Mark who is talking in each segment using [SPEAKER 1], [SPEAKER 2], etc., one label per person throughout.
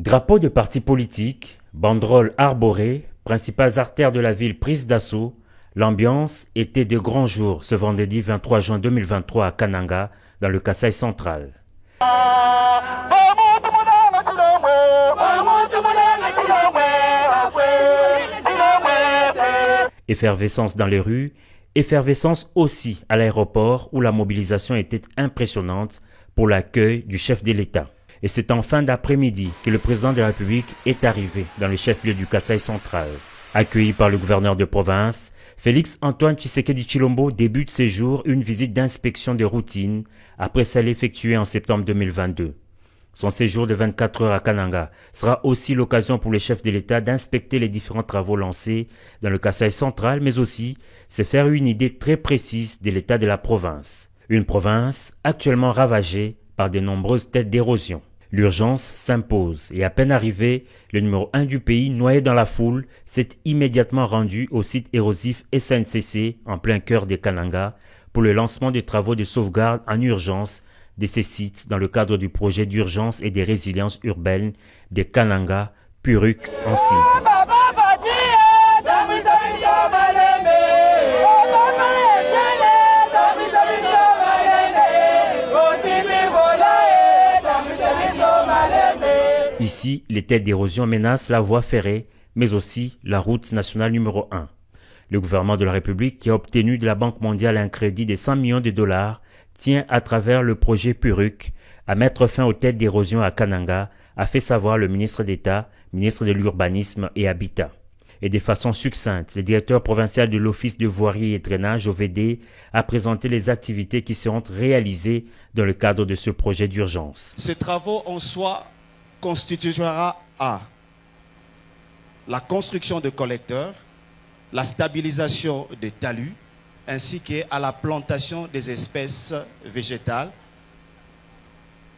[SPEAKER 1] Drapeaux de partis politiques, banderoles arborées, principales artères de la ville prises d'assaut, l'ambiance était de grand jour ce vendredi 23 juin 2023 à Kananga, dans le Kasaï central. Effervescence dans les rues, effervescence aussi à l'aéroport où la mobilisation était impressionnante pour l'accueil du chef de l'État. Et c'est en fin d'après-midi que le président de la République est arrivé dans le chef-lieu du Kasaï central. Accueilli par le gouverneur de province, Félix-Antoine Tshisekedi Tshilombo débute ses jours une visite d'inspection de routine après celle effectuée en septembre 2022. Son séjour de 24 heures à Kananga sera aussi l'occasion pour le chef de l'État d'inspecter les différents travaux lancés dans le Kasaï central, mais aussi se faire une idée très précise de l'état de la province. Une province actuellement ravagée par de nombreuses têtes d'érosion. L'urgence s'impose et à peine arrivé, le numéro 1 du pays, noyé dans la foule, s'est immédiatement rendu au site érosif SNCC en plein cœur de Kananga pour le lancement des travaux de sauvegarde en urgence de ces sites dans le cadre du projet d'urgence et de résilience urbaine de Kananga, Puruk en cible. Ici, les têtes d'érosion menacent la voie ferrée, mais aussi la route nationale numéro 1. Le gouvernement de la République, qui a obtenu de la Banque mondiale un crédit de 100 millions de dollars, tient à travers le projet Puruk à mettre fin aux têtes d'érosion à Kananga, a fait savoir le ministre d'État, ministre de l'Urbanisme et Habitat. Et de façon succincte, le directeur provincial de l'Office de voirie et drainage OVD a présenté les activités qui seront réalisées dans le cadre de ce projet d'urgence.
[SPEAKER 2] Ces travaux en soi constituera à la construction de collecteurs, la stabilisation des talus, ainsi qu'à la plantation des espèces végétales.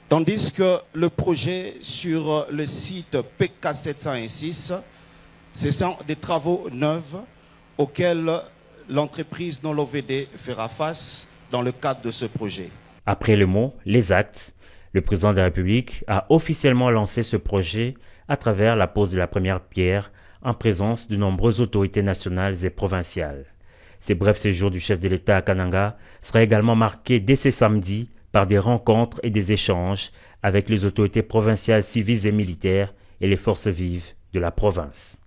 [SPEAKER 2] Tandis que le projet sur le site PK 706, ce sont des travaux neufs auxquels l'entreprise dans l'OVD fera face dans le cadre de ce projet.
[SPEAKER 1] Après le mot, les actes, le président de la République a officiellement lancé ce projet à travers la pose de la première pierre en présence de nombreuses autorités nationales et provinciales. Ces brefs séjours du chef de l'État à Kananga sera également marqué dès ce samedi par des rencontres et des échanges avec les autorités provinciales civiles et militaires et les forces vives de la province.